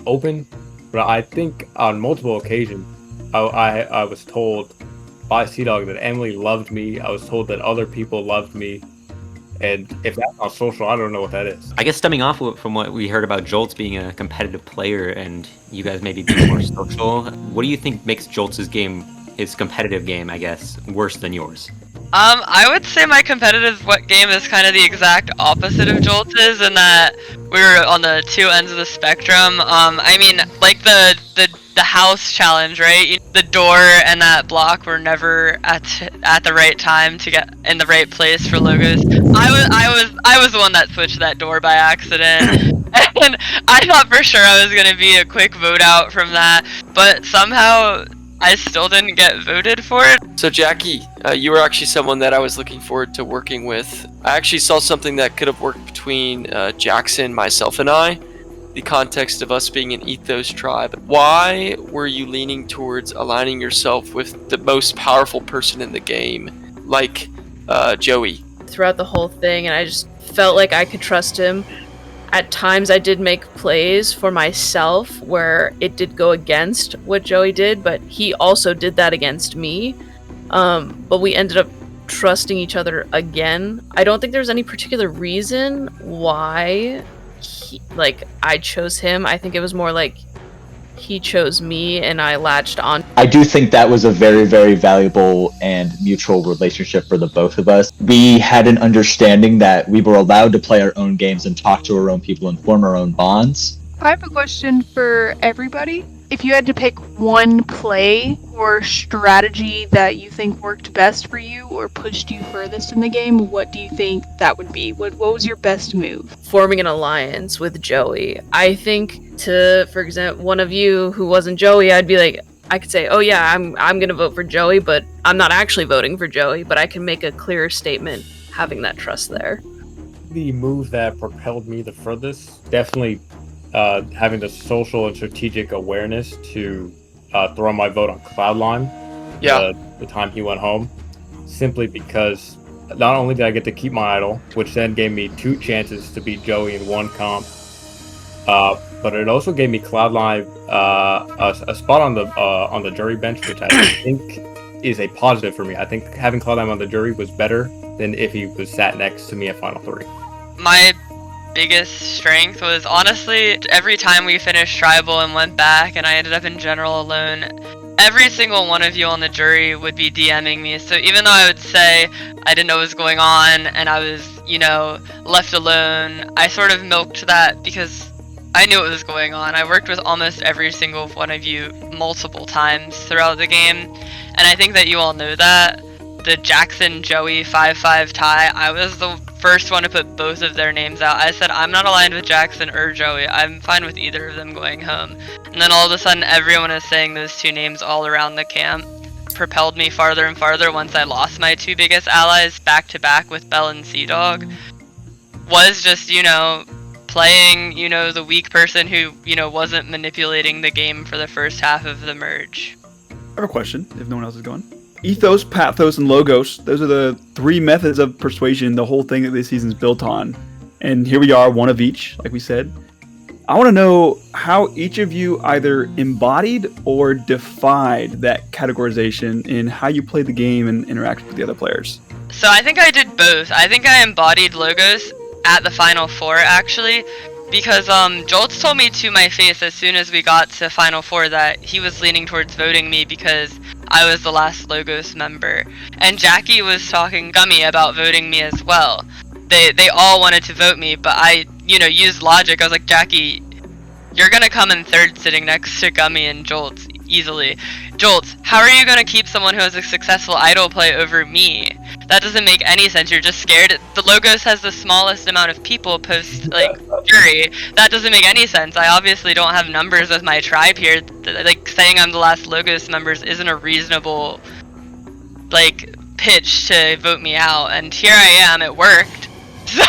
open, but I think on multiple occasions I was told by Sea-Dog that Emily loved me. I was told that other people loved me. And if that's not social, I don't know what that is. I guess stemming off from what we heard about Jolts being a competitive player and you guys maybe being more social, what do you think makes Jolts' game, his competitive game, I guess, worse than yours? I would say my competitive game is kind of the exact opposite of Jolt's, in that we were on the two ends of the spectrum. I mean, like the house challenge, right? The door and that block were never at the right time to get in the right place for Logos. I was the one that switched that door by accident, and I thought for sure I was gonna be a quick vote out from that, but somehow I still didn't get voted for it. So Jackie, you were actually someone that I was looking forward to working with. I actually saw something that could have worked between Jackson, myself, and I. The context of us being an Ethos tribe. Why were you leaning towards aligning yourself with the most powerful person in the game, like Joey? Throughout the whole thing, and I just felt like I could trust him. At times I did make plays for myself where it did go against what Joey did, but he also did that against me. But we ended up trusting each other again. I don't think there's any particular reason why I chose him. I think it was more like he chose me and I latched on. I do think that was a very, very valuable and mutual relationship for the both of us. We had an understanding that we were allowed to play our own games and talk to our own people and form our own bonds. I have a question for everybody. If you had to pick one play or strategy that you think worked best for you or pushed you furthest in the game, what do you think that would be? What was your best move? Forming an alliance with Joey. I think for example, one of you who wasn't Joey, I'd be like, I could say, oh yeah, I'm gonna vote for Joey, but I'm not actually voting for Joey, but I can make a clearer statement having that trust there. The move that propelled me the furthest, definitely having the social and strategic awareness to throw my vote on Cloudline. Yeah. The time he went home, simply because not only did I get to keep my idol, which then gave me 2 chances to beat Joey in 1 comp, but it also gave me Cloudline a spot on the jury bench, which I think is a positive for me. I think having Cloudline on the jury was better than if he was sat next to me at Final 3. My biggest strength was honestly every time we finished tribal and went back and I ended up in general alone, every single one of you on the jury would be DMing me. So even though I would say I didn't know what was going on and I was, left alone, I sort of milked that because I knew what was going on. I worked with almost every single one of you multiple times throughout the game, and I think that you all know that. The Jackson Joey 5-5 tie, I was the first one to put both of their names out. I said I'm not aligned with Jackson or Joey. I'm fine with either of them going home. And then all of a sudden everyone is saying those 2 names all around the camp. Propelled me farther and farther once I lost my 2 biggest allies back to back with Bell and Sea-Dog. Was just, playing, the weak person who, wasn't manipulating the game for the first half of the merge. I have a question, if no one else is going. Ethos, Pathos, and Logos, those are the 3 methods of persuasion the whole thing that this season's built on. And here we are, one of each, like we said. I want to know how each of you either embodied or defied that categorization in how you play the game and interact with the other players. So I think I did both. I think I embodied Logos at the Final 4, actually. because Jolts told me to my face as soon as we got to Final Four that he was leaning towards voting me because I was the last Logos member, and Jackie was talking Gummy about voting me as well. They all wanted to vote me, but I used logic. I was like, Jackie, you're gonna come in third sitting next to Gummy and Jolts easily. Jolts, how are you gonna keep someone who has a successful idol play over me? That doesn't make any sense. You're just scared. The Logos has the smallest amount of people post jury. That doesn't make any sense. I obviously don't have numbers with my tribe here. Like saying I'm the last Logos members isn't a reasonable pitch to vote me out. And here I am. It worked. So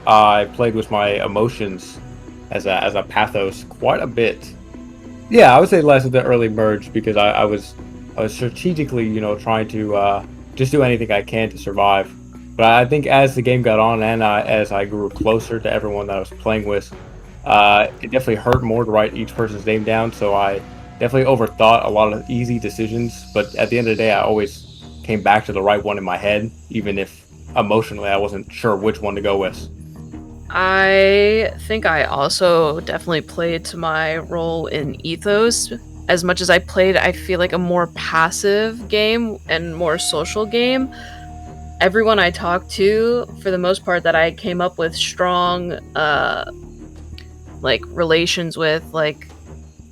I played with my emotions as a pathos quite a bit. Yeah, I would say less of the early merge because I was strategically, trying to just do anything I can to survive. But I think as the game got on and as I grew closer to everyone that I was playing with, it definitely hurt more to write each person's name down. So I definitely overthought a lot of easy decisions. But at the end of the day, I always came back to the right one in my head, even if emotionally I wasn't sure which one to go with. I think I also definitely played to my role in Ethos. As much as I played, I feel like a more passive game and more social game. Everyone I talked to, for the most part, that I came up with strong, relations with, like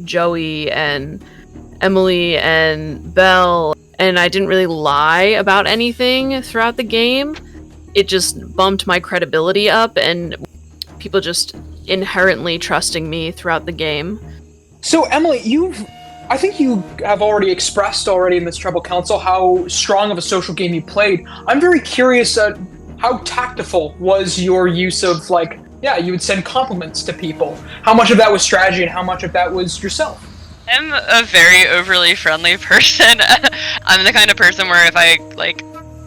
Joey and Emily and Belle, and I didn't really lie about anything throughout the game. It just bumped my credibility up, and people just inherently trusting me throughout the game. So, Emily, I think you have already expressed in this Tribal Council how strong of a social game you played. I'm very curious how tactful was your use of, you would send compliments to people. How much of that was strategy and how much of that was yourself? I'm a very overly friendly person. I'm the kind of person where if I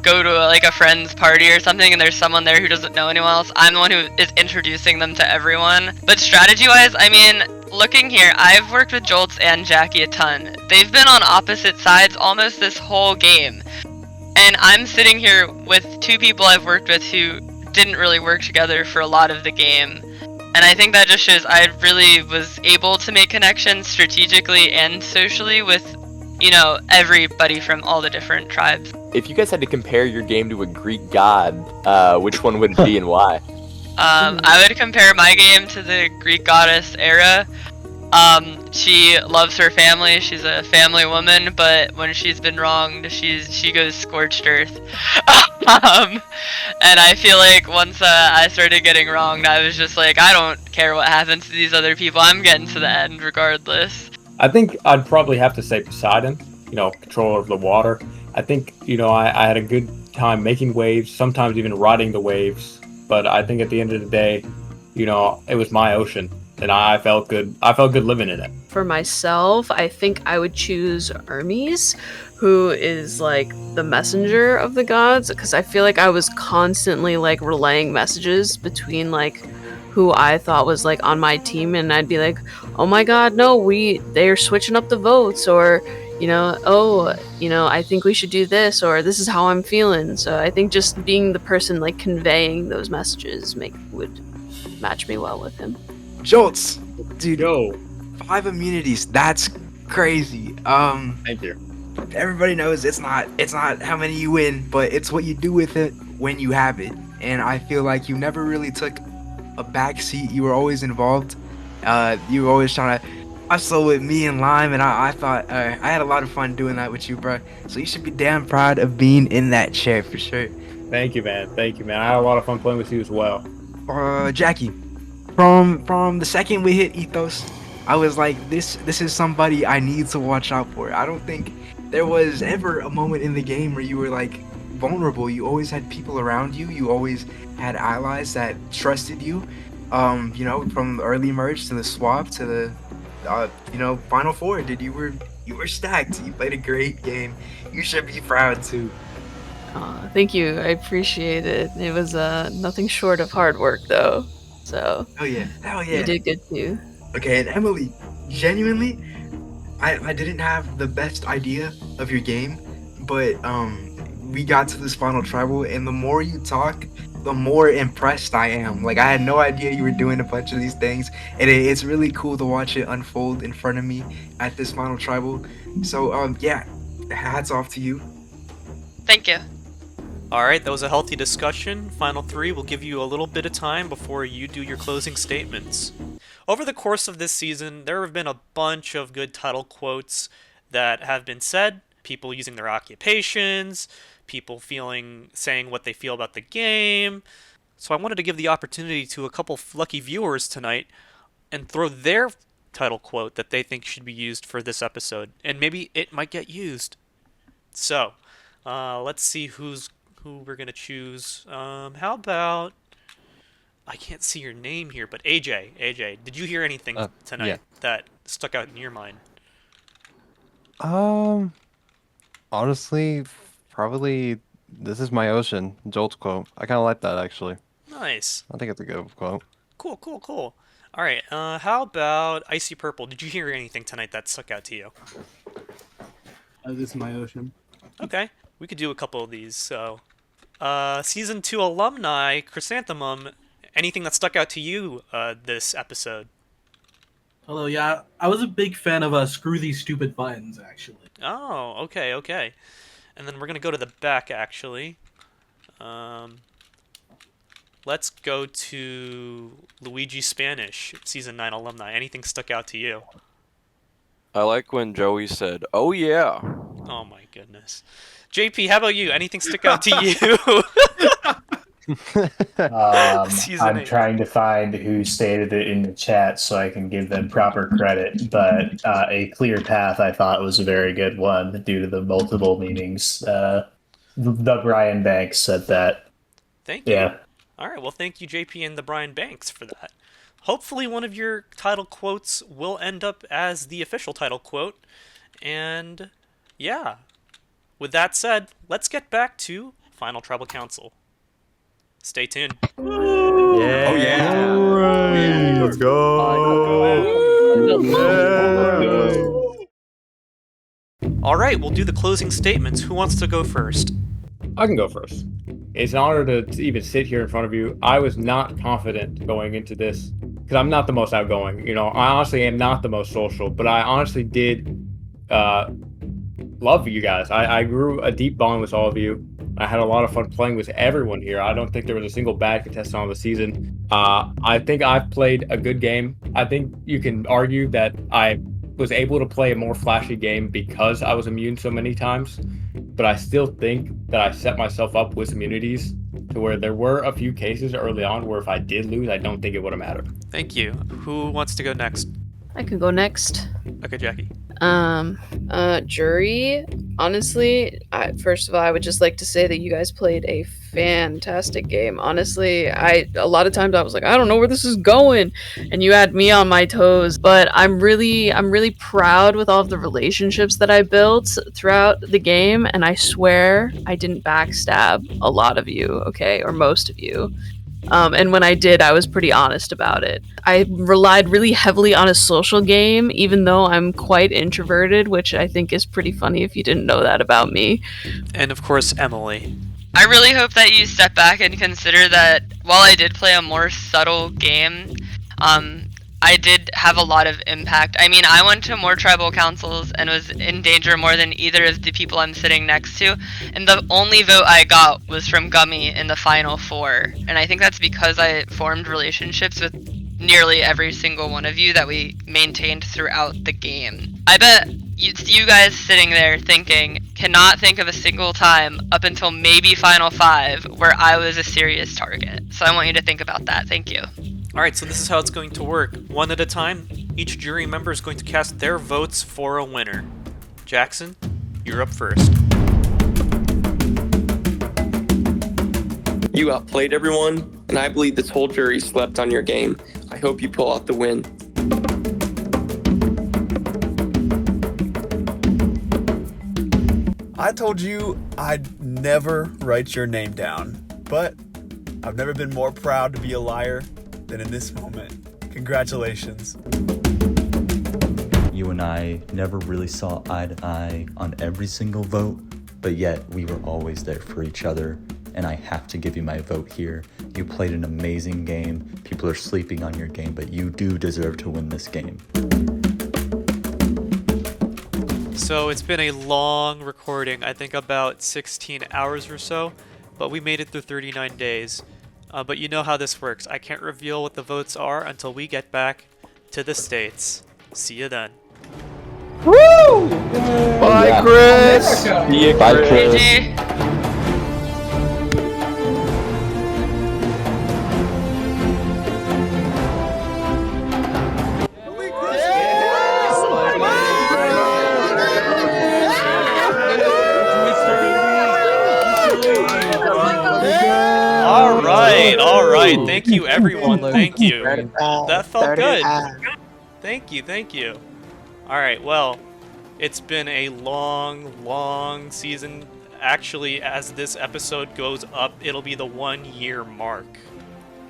go to a friend's party or something and there's someone there who doesn't know anyone else, I'm the one who is introducing them to everyone. But strategy-wise, I mean, looking here, I've worked with Jolts and Jackie a ton. They've been on opposite sides almost this whole game. And I'm sitting here with two people I've worked with who didn't really work together for a lot of the game. And I think that just shows I really was able to make connections strategically and socially with, everybody from all the different tribes. If you guys had to compare your game to a Greek god, which one would it be and why? I would compare my game to the Greek goddess Era. She loves her family. She's a family woman, but when she's been wronged, she goes scorched earth. And I feel like once I started getting wronged, I was just like, I don't care what happens to these other people. I'm getting to the end regardless. I think I'd probably have to say Poseidon, controller of the water. I think, I had a good time making waves, sometimes even riding the waves. But I think at the end of the day, it was my ocean. And I felt good. I felt good living in it. For myself, I think I would choose Hermes, who is the messenger of the gods, because I feel like I was constantly relaying messages between who I thought was on my team, and I'd be like, oh my god, no, they're switching up the votes, or I think we should do this, or this is how I'm feeling. So I think just being the person conveying those messages would match me well with him. Jolts, dude, 5 immunities. That's crazy. Thank you. Everybody knows it's not how many you win, but it's what you do with it when you have it. And I feel like you never really took a back seat. You were always involved. You were always trying to hustle with me and Lime, and I thought I had a lot of fun doing that with you, bro. So you should be damn proud of being in that chair for sure. Thank you, man. I had a lot of fun playing with you as well. Jackie, from the second we hit Ethos, I was like, this is somebody I need to watch out for. I don't think there was ever a moment in the game where you were vulnerable. You always had people around you. You always had allies that trusted you. From the early merge to the swap to the Final Four. Dude, you were stacked. You played a great game. You should be proud too. Thank you. I appreciate it. It was nothing short of hard work though. So hell yeah. You did good too. Okay, and Emily, genuinely, I didn't have the best idea of your game, but we got to this final tribal, and the more you talk, the more impressed I am. Like, I had no idea you were doing a bunch of these things, and it's really cool to watch it unfold in front of me at this final tribal. So, yeah, hats off to you. Thank you. Alright, that was a healthy discussion. Final three will give you a little bit of time before you do your closing statements. Over the course of this season, there have been a bunch of good title quotes that have been said. People using their occupations, people saying what they feel about the game. So I wanted to give the opportunity to a couple lucky viewers tonight and throw their title quote that they think should be used for this episode, and maybe it might get used. So, let's see who we're gonna choose. How about, I can't see your name here, but AJ, did you hear anything tonight yeah. that stuck out in your mind? Honestly, probably this is my ocean, Jolt's quote. I kind of like that actually. Nice. I think it's a good quote. Cool. All right. How about Icy Purple? Did you hear anything tonight that stuck out to you? This is my ocean. Okay, we could do a couple of these. So, season 2 alumni Chrysanthemum. Anything that stuck out to you this episode? Hello, yeah, I was a big fan of Screw These Stupid Buttons, actually. Oh, okay. And then we're gonna go to the back actually. Let's go to Luigi Spanish, season 9 alumni. Anything stuck out to you? I like when Joey said, "Oh yeah." Oh my goodness. JP, how about you? Anything stick out to you? Season I'm 8. trying to find who stated it in the chat so I can give them proper credit, but a clear path I thought was a very good one due to the multiple meanings. The Brian Banks said that. Thank you. Yeah. All right, well, thank you, JP and the Brian Banks, for that. Hopefully one of your title quotes will end up as the official title quote. And, yeah. With that said, let's get back to Final Tribal Council. Stay tuned. Oh yeah! Alright, let's go! All right, we'll do the closing statements. Who wants to go first? I can go first. It's an honor to even sit here in front of you. I was not confident going into this because I'm not the most outgoing. You know, I honestly am not the most social, but I honestly did love you guys. I grew a deep bond with all of you. I had a lot of fun playing with everyone here. I don't think there was a single bad contestant on the season. I think I've played a good game. I think you can argue that I was able to play a more flashy game because I was immune so many times, but I still think that I set myself up with immunities to where there were a few cases early on where if I did lose, I don't think it would have mattered. Thank you. Who wants to go next? I can go next. Okay, Jackie. Jury, honestly, first of all, I would just like to say that you guys played a fantastic game. Honestly, a lot of times I was like, I don't know where this is going, and you had me on my toes, but I'm really proud with all of the relationships that I built throughout the game, and I swear I didn't backstab a lot of you, okay, or most of you. And when I did, I was pretty honest about it. I relied really heavily on a social game, even though I'm quite introverted, which I think is pretty funny if you didn't know that about me. And of course, Emily. I really hope that you step back and consider that while I did play a more subtle game, I did have a lot of impact. I mean, I went to more tribal councils and was in danger more than either of the people I'm sitting next to, and the only vote I got was from Gummy in the final 4, and I think that's because I formed relationships with nearly every single one of you that we maintained throughout the game. I bet you guys sitting there cannot think of a single time up until maybe Final 5 where I was a serious target. So I want you to think about that. Thank you. Alright, so this is how it's going to work. One at a time, each jury member is going to cast their votes for a winner. Jackson, you're up first. You outplayed everyone, and I believe this whole jury slept on your game. I hope you pull out the win. I told you I'd never write your name down, but I've never been more proud to be a liar than in this moment. Congratulations. You and I never really saw eye to eye on every single vote, but yet we were always there for each other and I have to give you my vote here. You played an amazing game. People are sleeping on your game, but you do deserve to win this game. So it's been a long recording, I think about 16 hours or so, but we made it through 39 days. But you know how this works. I can't reveal what the votes are until we get back to the States. See you then. Woo! Bye, Chris. See you, Bye, Chris. All right. Thank you, everyone. Thank you. That felt good. Thank you. All right. Well, it's been a long season. Actually, as this episode goes up, it'll be the 1-year mark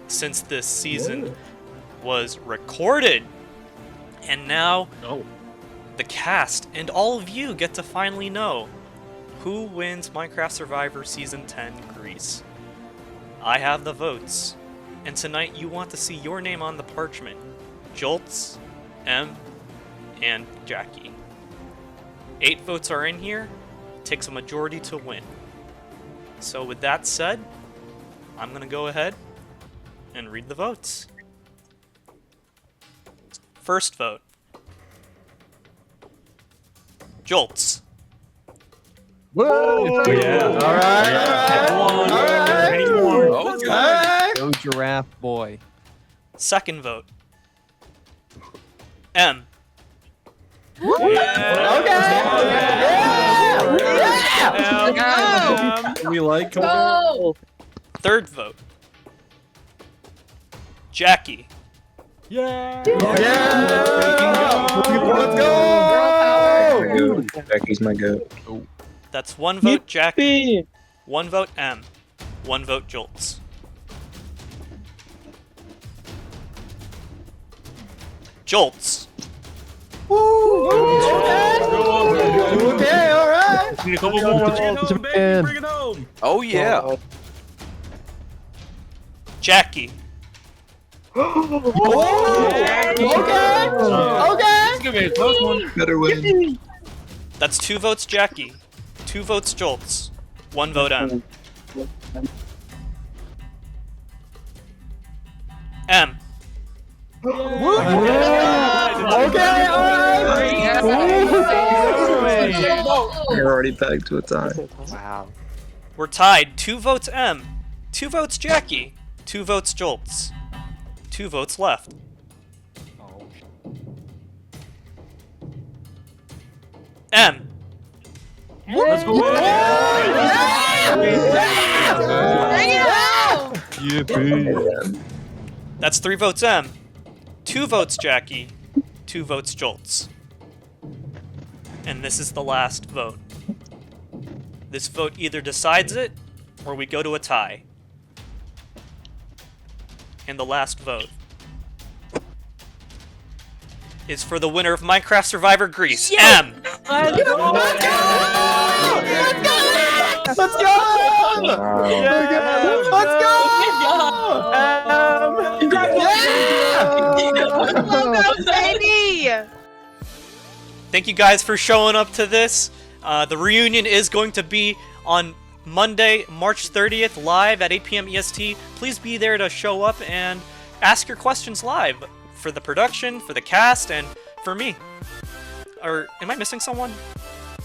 since this season was recorded. And now, the cast and all of you get to finally know who wins Minecraft Survivor Season 10 Greece. I have the votes, and tonight you want to see your name on the parchment. Jolts, M, and Jackie. 8 votes are in here. It takes a majority to win. So with that said, I'm gonna go ahead and read the votes. First vote. Jolts. Whoa! Yeah. All right. Okay. Go giraffe boy. Second vote. M. We like Go! Third vote. Jackie. Yeah. Let's go. Jackie's my goat. That's 1 vote Jackie, 1 vote M, 1 vote Jolts. Jolts. Okay, alright. Bring it home. Oh yeah. Jackie. Better win. That's 2 votes Jackie, 2 votes Jolts, 1 vote M. M. You're already pegged to a tie. Wow. We're tied. 2 votes M, 2 votes Jackie, 2 votes Jolts, 2 votes left. M. Let's go. Yippee. That's 3 votes M, 2 votes Jackie, 2 votes Jolts. And this is the last vote. This vote either decides it, or we go to a tie. And the last vote is for the winner of Minecraft Survivor Greece, M. Let's go! Let's baby! Thank you guys for showing up to this. The reunion is going to be on Monday, March 30th, live at 8 p.m. EST. Please be there to show up and ask your questions live for the production, for the cast, and for me. Or am I missing someone?